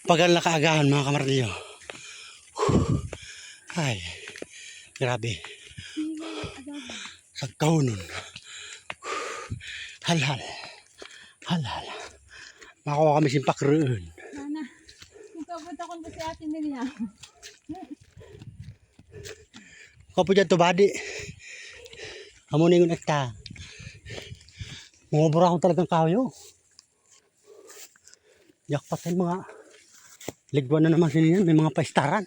Pagal na kaagahan mga kamarilyo. Ay, grabe. Sa kaunon. Halhal. Halhal. Makakuha kami simpak roon. Nana, kung kapunta ko ba si Ate Miriam? Kau po dyan to badi. Amo na yung ekta. Mumubura akong talagang kahoy. Jackpot ay mga ligwan na naman siniyan. May mga paistaran.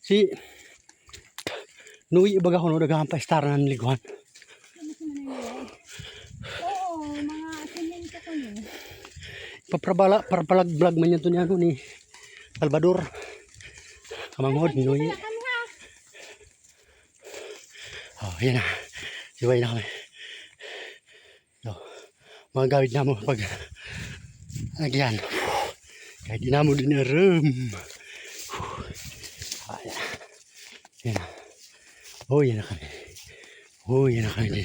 Si Nui ibaga ko no dagang paistaran ng ligwan. Oo, mga simento ko yun. Papalag-vlog man yan to niya ni Salvador. Kamanghod, Nui. Oh, yan na. Siway na kami. So, mga gawid na mo pag agyan. Kaya di na mo din na room. Ayan. Yan na. Oh, yan na kami. Oh, yan na kami.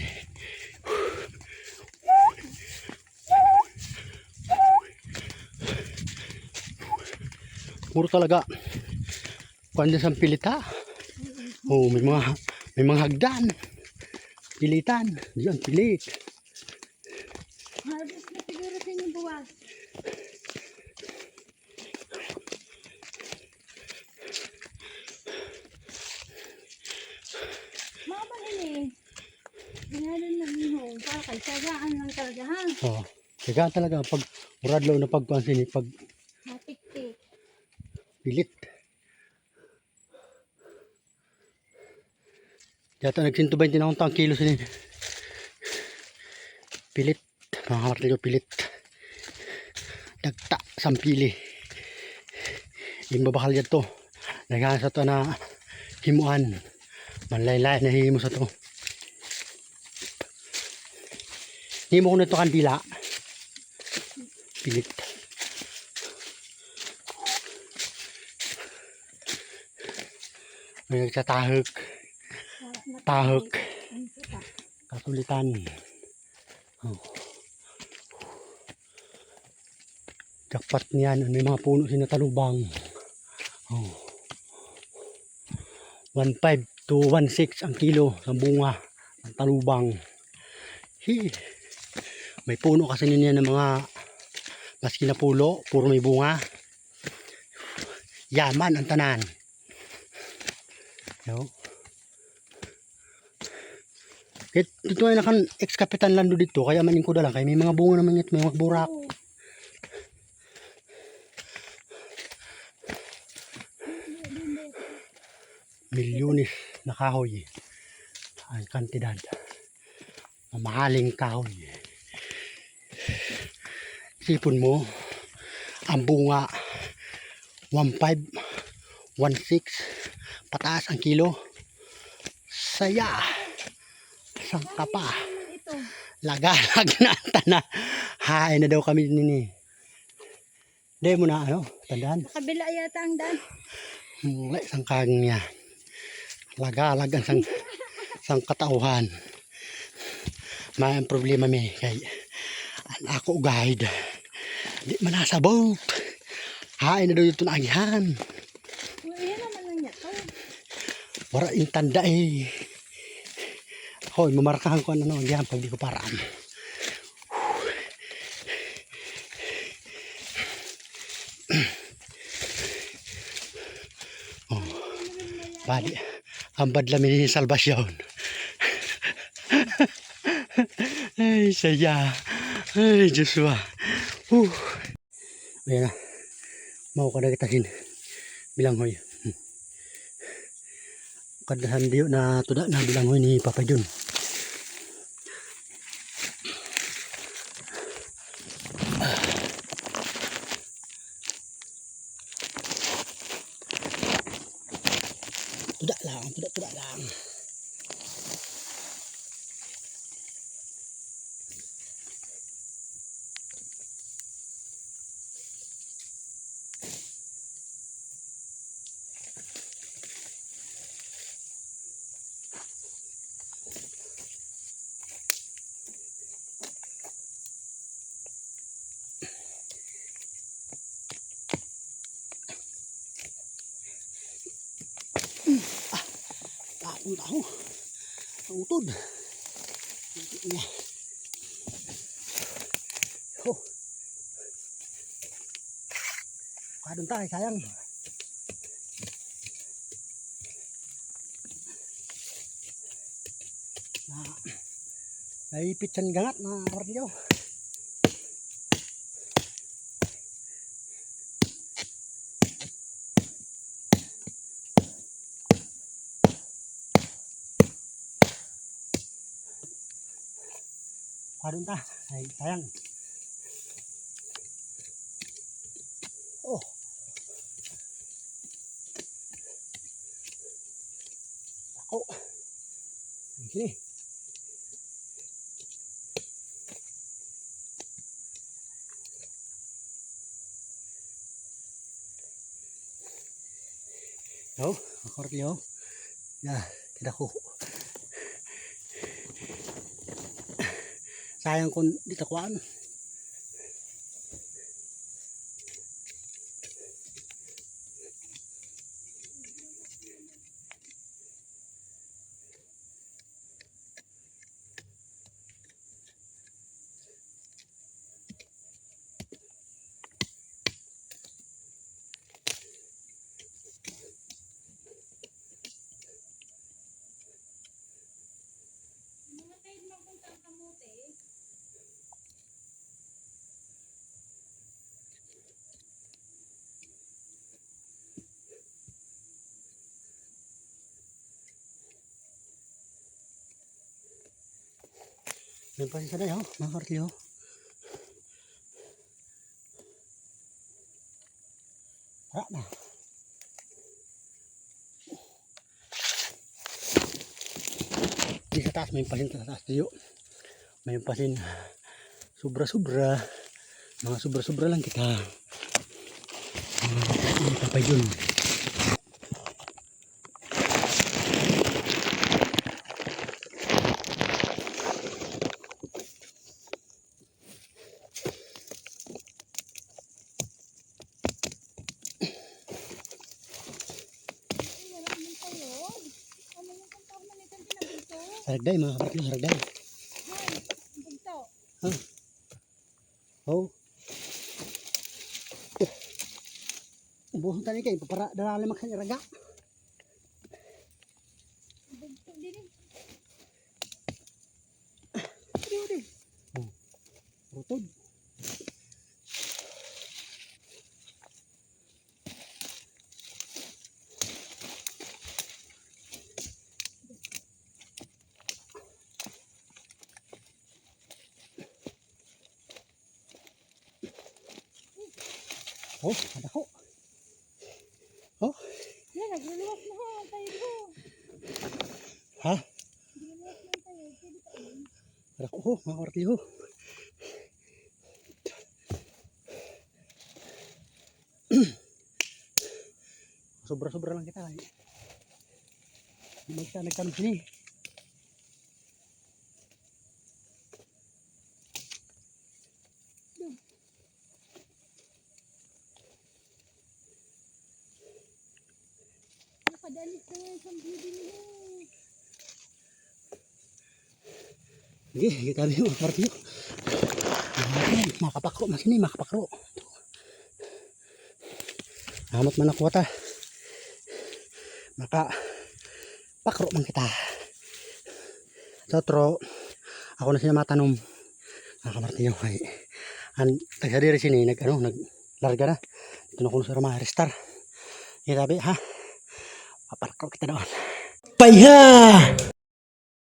Puro talaga. Kuwan sa pilita. Oh, may mga hagdan. Pilitan. Diyan, pilit. Harvest na siguro sa inyong buwag. Mga mahinig. Ginalan lang yun. Para sagaan lang talaga ha. Oh, sagaan talaga. Pag uradlaw na pagpansin, pag Matik-tik. pilit. Yata nag-120 na akong tang kilo sila. Pilit. Mga kamartilyo pilit. Dagta. Sampili. Yung babakal dyan to. Naghahan sa to na himuan. Manlaylay na himo sa to. Himo ko na to kandila. Pilit. May nagsatahok. Tahok. Kasulitan. Oh. Jackpot niyan. May mga puno sinatalubang. Oh. 1.5 to 1.6 ang kilo sa bunga ng talubang. May puno kasi niya ng mga maski na pulo. Puro may bunga. Yaman ang tanan. No? Ito ay nakan ex-kapitan lando dito. Kaya manin ko dalang. Kaya may mga bunga naman ito. May mga burak. Milyones na kahoy. Ang kantidad. Mamahaling kahoy. Sipon mo. Ang bunga. 1.5. 1.6. Pataas ang kilo. Saya. Sangka pa. Ito. Laga-lag na tana. Hain na daw kami nini. Hindi mo na ano. Tandaan. Sa kabila yata ang daan. Mulai sangkang niya. Laga-lag ang sang katauhan. May problema mi. Kay ako guide. Di man nasa boat. Hain na daw yung tunagihan. Yan naman lang yan. Wala yung tanda eh. Hoy, mamarkahan ko ano diyan pag di ko paraan. Oh. Bali, ang badlamin ni salvasyon. Ay, saya. Ay, Joshua. Ayan na. Mau ka na kitasin. Bilanghoy. Kadahan diyo na tuda na bilanghoy ni Papa Jun. Tuda lang. Tapong tao. Ang utod. Niya. Oh. Kadon tayo, sayang. Naipit siyang gangat na kardiyo. Kadon ta, ay sayang. Oh. Ako. Ay sini. Yo, kardiyo. Ya, tidak ko. Sayang kung di takwaan. Yan pa siya na yun, mga kardiyo. Tara na. Di sa taas, may pasin sa taas tayo. May pasin. Sobra-sobra. Mga sobra-sobra lang kita. Mga papay dun. Saragday, mga kapartyo, saragday. Huh? Oh. Buhong tali kayo, para dalali magsaraga. Oh. Rutod. Oh, ada ko. Oh. Yan, nagluluwas na ho. Tayo ho. Ha? Nagluluwas na tayo. Pwede ka yun. Ada ko ho, mga kapartyo. Sobra-sobra lang kita. Hindi kita nagtanong sini. Nakadalis na yan sa building mo. Sige, kita rin mga kapartyo. Makapakro, mas ini makapakro. Amat man ako ta. Maka pakro man kita. Totro, ako na sila matanom. Mga kapartyo, ay taga-diri sini, naglarga na. Ito na kung sa rumah, restar. Sabi, ha? Papakro kita doon. Payha!